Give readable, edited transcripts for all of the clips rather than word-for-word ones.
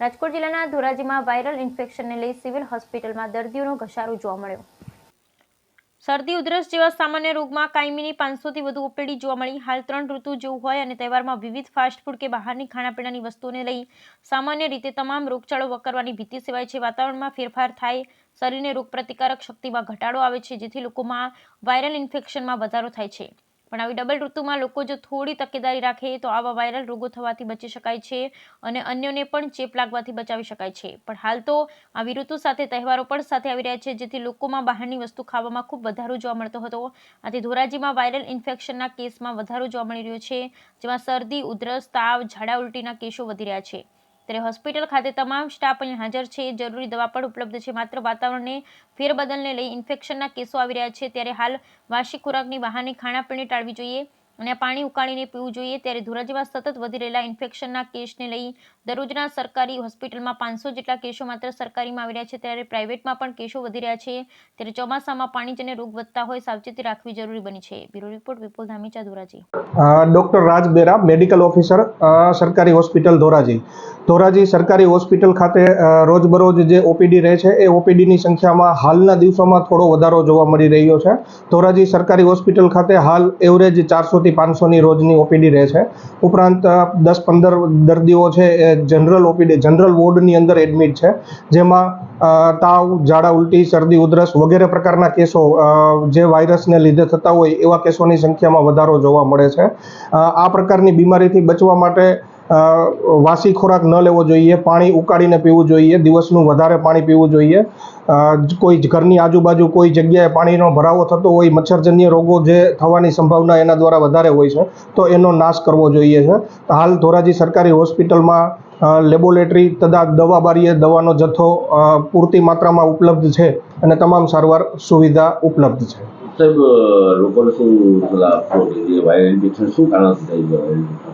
રાજકોટ જિલ્લાના ધોરાજીમાં વાયરલ ઇન્ફેક્શનને લઈ સિવિલ હોસ્પિટલમાં દર્દીઓનો ઘસારો જોવા મળ્યો। શરદી ઉધરસ જેવા સામાન્ય રોગમાં કાયમીની 500થી વધુ ઓપીડી જોવા મળી। હાલ 3 ઋતુ જેવું હોય અને તહેવારમાં વિવિધ ફાસ્ટ ફૂડ કે બહારની ખાણાપીણાની વસ્તુઓને લઈ સામાન્ય રીતે તમામ રોગચાળો વકરવાની ભીતિ સેવાય છે। વાતાવરણમાં ફેરફાર થાય, શરીરને રોગપ્રતિકારક શક્તિમાં ઘટાડો આવે છે, જેથી લોકોમાં વાયરલ ઇન્ફેક્શનમાં વધારો થાય છે। પણ આવી ડબલ ઋતુમાં લોકો જો થોડી તકેદારી રાખે તો આવા વાયરલ રોગો થવાથી બચી શકાય છે અને અન્યોને પણ ચેપ લાગવાથી બચાવી શકાય છે। પણ હાલ તો આવી ઋતુ સાથે તહેવારો પણ સાથે આવી રહ્યા છે, જેથી લોકોમાં બહારની વસ્તુ ખાવામાં ખૂબ વધારો જોવા મળતો હતો। આથી ધોરાજીમાં વાયરલ ઇન્ફેક્શનના કેસમાં વધારો જોવા મળી રહ્યો છે, જેમાં શરદી, ઉધરસ, તાવ, ઝાડા ઉલટીના કેસો વધી રહ્યા છે। ત્યારે હોસ્પિટલ ખાતે તમામ સ્ટાફ અહીં હાજર છે, જરૂરી દવા પણ ઉપલબ્ધ છે। માત્ર વાતાવરણને ફેરબદલને લઈ ઇન્ફેક્શનના કેસો આવી રહ્યા છે, ત્યારે હાલ વાસી ખોરાકની બહારની ખાણાપીણી ટાળવી જોઈએ અને પાણી ઉકાળીને પીવું જોઈએ। ત્યારે ધોરાજીમાં સતત વધી રહેલા ઇન્ફેક્શનના કેસને લઈ દરરોજના સરકારી હોસ્પિટલમાં 500 જેટલા કેસો માત્ર સરકારીમાં આવી રહ્યા છે, ત્યારે પ્રાઇવેટમાં પણ કેસો વધી રહ્યા છે। ત્યારે ચોમાસામાં પાણીજન્ય રોગ વધતા હોય સાવચેતી રાખવી જરૂરી બની છે। બ્યુરો રિપોર્ટ વિપુલ ધામીચા, ધોરાજી। ડોક્ટર રાજ બેરા, મેડિકલ ઓફિસર, સરકારી હોસ્પિટલ ધોરાજી સરકારી હોસ્પિટલ ખાતે રોજબરોજ જે ઓપીડી રહે છે એ ઓપીડીની સંખ્યામાં હાલના દિવસોમાં થોડો વધારો જોવા મળી રહ્યો છે। ધોરાજી સરકારી હોસ્પિટલ ખાતે હાલ એવરેજ 400થી 500ની રોજની ઓપીડી રહે છે। ઉપરાંત 10-15 દર્દીઓ છે એ જનરલ ઓપીડી જનરલ વોર્ડની અંદર એડમિટ છે, જેમાં તાવ, ઝાડા ઉલટી, શરદી ઉધરસ વગેરે પ્રકારના કેસો જે વાયરસને લીધે થતા હોય એવા કેસોની સંખ્યામાં વધારો જોવા મળે છે। આ પ્રકારની બીમારીથી બચવા માટે વાસી ખોરાક ન લેવો જોઈએ, પાણી ઉકાળીને પીવું જોઈએ, દિવસનું વધારે પાણી પીવું જોઈએ। કોઈ ઘરની આજુબાજુ કોઈ જગ્યાએ પાણીનો ભરાવો થતો હોય, મચ્છરજન્ય રોગો જે થવાની સંભાવના એના દ્વારા વધારે હોય છે, તો એનો નાશ કરવો જોઈએ છે। હાલ ધોરાજી સરકારી હોસ્પિટલમાં લેબોરેટરી તથા દવા બારીએ દવાનો જથ્થો પૂરતી માત્રામાં ઉપલબ્ધ છે અને તમામ સારવાર સુવિધા ઉપલબ્ધ છે। સાહેબ, લોકોને શું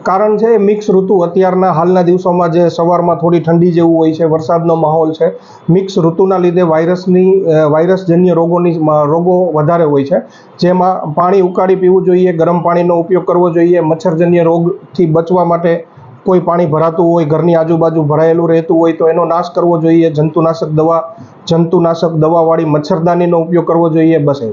કારણ છે મિક્સ ઋતુ, અત્યારના હાલના દિવસોમાં જે સવારમાં થોડી ઠંડી જેવું હોય છે, વરસાદનો માહોલ છે, મિક્સ ઋતુના લીધે વાયરસજન્ય રોગો વધારે હોય છે, જેમાં પાણી ઉકાળી પીવું જોઈએ, ગરમ પાણીનો ઉપયોગ કરવો જોઈએ। મચ્છરજન્ય રોગથી બચવા માટે કોઈ પાણી ભરાતું હોય, ઘરની આજુબાજુ ભરાયેલું રહેતું હોય તો એનો નાશ કરવો જોઈએ। જંતુનાશક દવાવાળી મચ્છરદાનીનો ઉપયોગ કરવો જોઈએ। બસ એ જ।